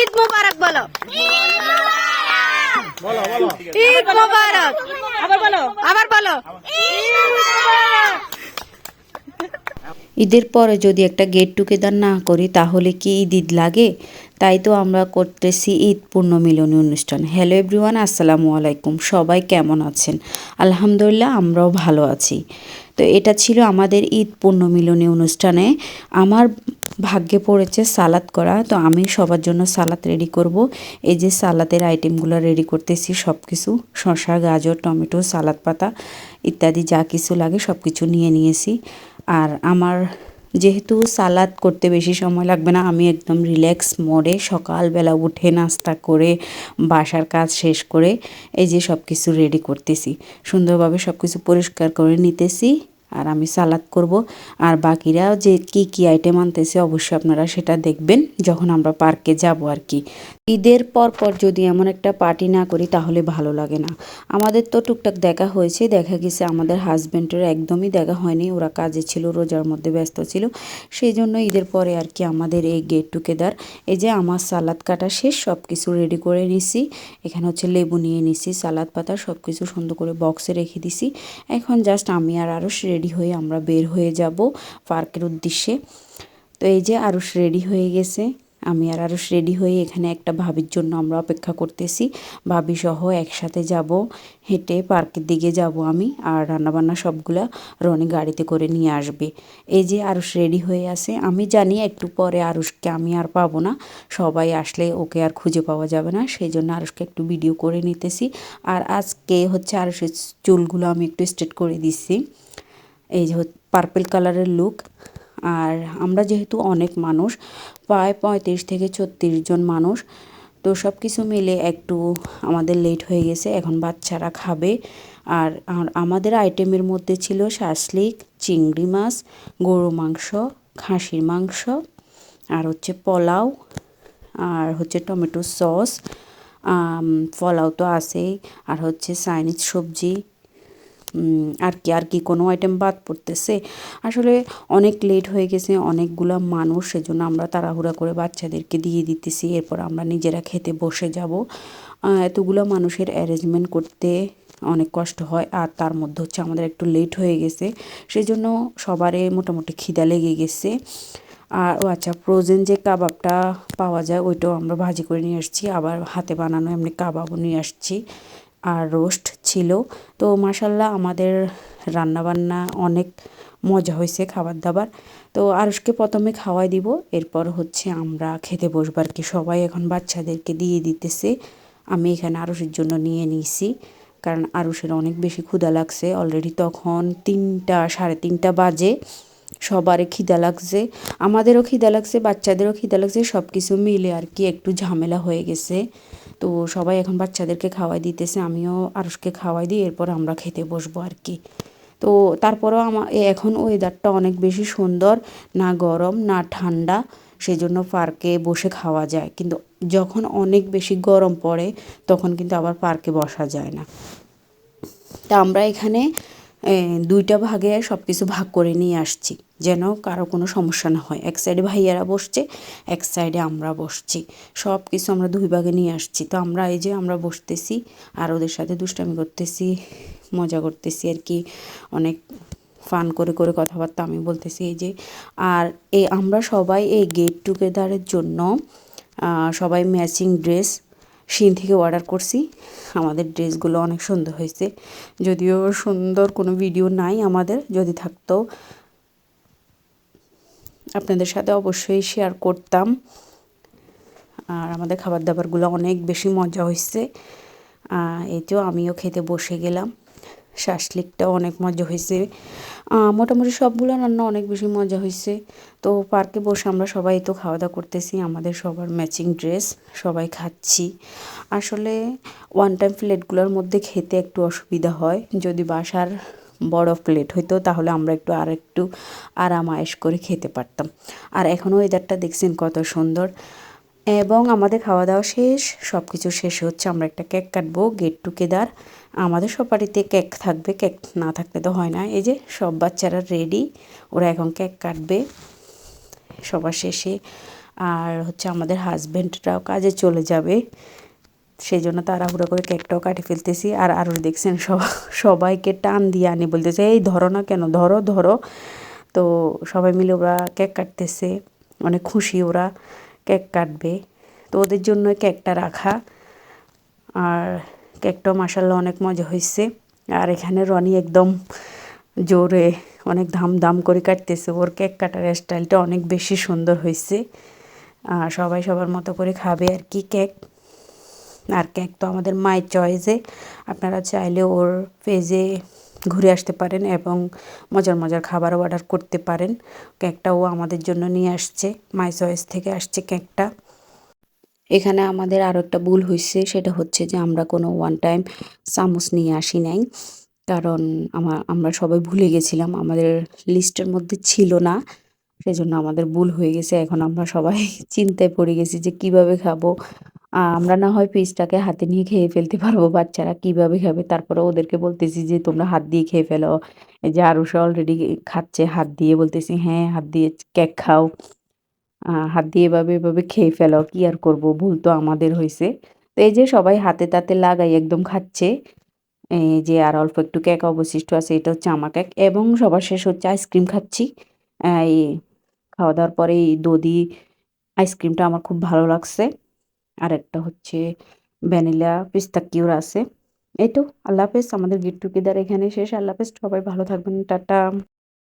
ঈদ মোবারক বলো। ঈদ মোবারক। আবার বলো। ঈদের পরে যদি একটা গেট টুগেদার না করি তাহলে কি ঈদ লাগে? তাই তো আমরা করতেছি ঈদ পুণ্যমিলনী অনুষ্ঠান। হ্যালো এভরিওয়ান, আসসালামু আলাইকুম। সবাই কেমন আছেন? আলহামদুলিল্লাহ, আমরাও ভালো আছি। তো এটা ছিল আমাদের ঈদ পুণ্যমিলনী অনুষ্ঠানে। আমার ভাগ্যে পড়েছে সালাদ করা, তো আমি সবার জন্য সালাদ রেডি করব। এই যে সালাদের আইটেমগুলো রেডি করতেছি, সব কিছু শসা, গাজর, টমেটো, সালাদ পাতা ইত্যাদি যা কিছু লাগে সব কিছু নিয়ে নিয়েছি। আর আমার যেহেতু সালাদ করতে বেশি সময় লাগবে না, আমি একদম রিল্যাক্স মোডে সকালবেলা উঠে নাস্তা করে বাসার কাজ শেষ করে এই যে সব কিছু রেডি করতেছি, সুন্দরভাবে সব কিছু পরিষ্কার করে নিতেছি। আর আমি সালাদ করব। আর বাকিরা যে কি কি আইটেম আনতেছে অবশ্যই আপনারা সেটা দেখবেন যখন আমরা পার্কে যাব আর কি। ঈদের পর যদি এমন একটা পার্টি না করি তাহলে ভালো লাগে না। আমাদের তো টুকটাক দেখা হয়েছে, দেখা গেছে আমাদের হাজব্যান্ডের একদমই দেখা হয়নি, ওরা কাজে ছিল, রোজার মধ্যে ব্যস্ত ছিল। সেই জন্য ঈদের পরে আর কি আমাদের এই গেট টুগেদার। এই যে আমার সালাদ কাটা শেষ, সব কিছু রেডি করে নিছি। এখানে হচ্ছে লেবু নিয়ে নিছি, সালাদ পাতা সব কিছু সুন্দর করে বক্সে রেখে দিছি। এখন জাস্ট আমি আর আরুষ রেডি হয়ে আমরা বের হয়ে যাব পার্কের উদ্দেশ্যে। তো এই যে আরুষ রেডি হয়ে গেছে, আমি আর আরুষ রেডি হয়ে এখানে একটা ভাবির জন্য আমরা অপেক্ষা করতেছি। ভাবি সহ একসাথে যাব, হেঁটে পার্কের দিকে যাব আমি, আর রান্নাবান্না সবগুলা রনি গাড়িতে করে নিয়ে আসবে। এই যে আরুষ রেডি হয়ে আছে, আমি জানি একটু পরে আরুষকে আমি আর পাবো না, সবাই আসলে ওকে আর খুঁজে পাওয়া যাবে না, সেই জন্য আরুষকে একটু ভিডিও করে নিতেছি। আর আজকে হচ্ছে আরুষের চুলগুলো আমি একটু স্ট্রেট করে দিচ্ছি, এই যে পার্পল কালারের লুক। আর আমরা যেহেতু অনেক মানুষ, প্রায় 35 থেকে 36 জন মানুষ, তো সব কিছু মিলে একটু আমাদের লেট হয়ে গেছে। এখন বাচ্চারা খাবে। আর আমাদের আইটেমের মধ্যে ছিল শাসলিক, চিংড়ি মাছ, গরু মাংস, খাসির মাংস, আর হচ্ছে পোলাও, আর হচ্ছে টমেটো সস, পোলাও তো আছেই, আর হচ্ছে চাইনিজ সবজি। আর কি কোনো আইটেম বাদ পড়তেছে? আসলে অনেক লেট হয়ে গেছে, অনেকগুলো মানুষ, সেজন্য আমরা তাড়াহুড়া করে বাচ্চাদেরকে দিয়ে দিতেছি, এরপর আমরা নিজেরা খেতে বসে যাব। এতগুলো মানুষের অ্যারেঞ্জমেন্ট করতে অনেক কষ্ট হয়, আর তার মধ্যে হচ্ছে আমাদের একটু লেট হয়ে গেছে, সেই জন্য সবারই মোটামুটি খিদা লেগে গেছে। আর ও আচ্ছা, ফ্রোজেন যে কাবাবটা পাওয়া যায় ওইটাও আমরা ভাজি করে নিয়ে আসছি, আবার হাতে বানানো এমনি কাবাবও নিয়ে আসছি, আর রোস্ট ছিল। তো মাশাল্লাহ আমাদের রান্নাবান্না অনেক মজা হয়েছে, খাবার দাবার। তো আরুষকে প্রথমে খাওয়াই দিব, এরপর হচ্ছে আমরা খেতে বসবো আর কি। সবাই এখন বাচ্চাদেরকে দিয়ে দিতেছে, আমি এখানে আরুষের জন্য নিয়ে নিয়েছি, কারণ আরুষের অনেক বেশি ক্ষুধা লাগছে অলরেডি। তখন 3টা সাড়ে 3টা বাজে, সবারই খিদা লাগছে, আমাদেরও খিদা লাগছে, বাচ্চাদেরও খিদা লাগছে, সব কিছু মিলে আর কি একটু ঝামেলা হয়ে গেছে। তো সবাই এখন বাচ্চাদেরকে খাওয়াই দিতেছে, আমিও আরুষকে খাওয়াই দিই, এরপর আমরা খেতে বসবো আর কি। তো তারপরেও এখন ওয়েদারটা অনেক বেশি সুন্দর, না গরম না ঠান্ডা, সেই জন্য পার্কে বসে খাওয়া যায়। কিন্তু যখন অনেক বেশি গরম পড়ে তখন কিন্তু আবার পার্কে বসা যায় না। তা আমরা এখানে 2টা ভাগে সব কিছু ভাগ করে নিয়ে আসছি, যেন কারো কোনো সমস্যা না হয়। এক সাইডে ভাইয়ারা বসছে, এক সাইডে আমরা বসছি, সব কিছু আমরা 2 ভাগে নিয়ে আসছি। তো আমরা এই যে আমরা বসতেছি আর ওদের সাথে দুষ্টামি করতেছি, মজা করতেছি আর কি, অনেক ফান করে করে কথাবার্তা আমি বলতেছি এই যে। আর আমরা সবাই এই গেট টুগেদারের জন্য সবাই ম্যাচিং ড্রেস শিন থেকে অর্ডার করছি। আমাদের ড্রেসগুলো অনেক সুন্দর হয়েছে, যদিও সুন্দর কোনো ভিডিও নাই আমাদের, যদি থাকতো আপনাদের সাথে অবশ্যই শেয়ার করতাম। আর আমাদের খাবার দাবারগুলো অনেক বেশি মজা হয়েছে। এতেও আমিও খেতে বসে গেলাম, শাসলিকটাও অনেক মজা হয়েছে, মোটামুটি সবগুলো রান্না অনেক বেশি মজা হয়েছে। তো পার্কে বসে আমরা সবাই তো খাওয়া দাওয়া করতেছি, আমাদের সবার ম্যাচিং ড্রেস, সবাই খাচ্ছি। আসলে ওয়ান টাইম প্লেটগুলোর মধ্যে খেতে একটু অসুবিধা হয়, যদি বাসার বড় প্লেট হইতো তাহলে আমরা একটু আরাম আয়েশ করে খেতে পারতাম। আর এখনও ওয়েদারটা দেখছেন কত সুন্দর। এবং আমাদের খাওয়া দাওয়া শেষ, সব কিছু শেষ হচ্ছে, আমরা একটা কেক কাটবো, গেট টুগেদার। আমাদের সব বাড়িতে কেক থাকবে, কেক না থাকলে তো হয় না। এই যে সব বাচ্চারা রেডি, ওরা এখন কেক কাটবে সবার শেষে। আর হচ্ছে আমাদের হাজব্যান্ডরাও কাজে চলে যাবে, সেই জন্য তাড়াহুড়ো করে কেকটাও কাটি ফেলতেছি। আর আরও দেখছেন সবাইকে টান দিয়ে আনি বলতেছে এই ধরো না কেন, ধরো ধরো। তো সবাই মিলে ওরা কেক কাটতেছে, অনেক খুশি ওরা কেক কাটবে, তো ওদের জন্য কেকটা রাখা। আর কেকটাও মাসাল্লাহ অনেক মজা হয়েছে। আর এখানে রনি একদম জোরে অনেক ধাম করে কাটতেছে, ওর কেক কাটার স্টাইলটা অনেক বেশি সুন্দর হয়েছে। সবাই সবার মতো করে খাবে আর কি কেক। আর কেক তো আমাদের মাই চয়েসে, আপনারা চাইলে ওর পেজে ঘুরে আসতে পারেন এবং মজার খাবারও অর্ডার করতে পারেন। কেকটাও আমাদের জন্য নিয়ে আসছে, মাই চয়েস থেকে আসছে কেকটা। এখানে আমাদের আরও একটা ভুল হয়েছে, সেটা হচ্ছে যে আমরা কোনো ওয়ান টাইম চামচ নিয়ে আসি নাই, কারণ আমরা সবাই ভুলে গেছিলাম, আমাদের লিস্টের মধ্যে ছিল না, সেজন্য আমাদের ভুল হয়ে গেছে। এখন আমরা সবাই চিন্তায় পড়ে গেছি যে কিভাবে খাবো। আমরা না হয় পিসটাকে হাতে নিয়ে খেয়ে ফেলতে পারবো, বাচ্চারা কিভাবে খাবে। তারপরে ওদেরকে বলতেছি যে তোমরা হাত দিয়ে খেয়ে ফেলো। এই যে আরুষা অলরেডি খাচ্ছে হাত দিয়ে, বলতেছি হ্যাঁ হাত দিয়ে কেক খাও, হাত দিয়ে এভাবে খেয়ে ফেলো, কি আর করব, ভুল তো আমাদের হয়েছে। তো এই যে সবাই হাতে তাতে লাগাই একদম খাচ্ছে। এই যে আর অল্প একটু কেক অবশিষ্ট আছে, এটা হচ্ছে আমার কেক। এবং সবার শেষ হচ্ছে আইসক্রিম খাচ্ছি। এই খাওয়া দাওয়ার পরে এই দধি আইসক্রিমটা আমার খুব ভালো লাগছে। আর একটা হচ্ছে ভ্যানিলা পিস্তা কিউর আছে। এই তো, আল্লাহ হাফেজ। আমাদের গেট টুগেদার এখানে শেষ। আল্লাহ হাফেজ, সবাই ভালো থাকবেন, টাটা।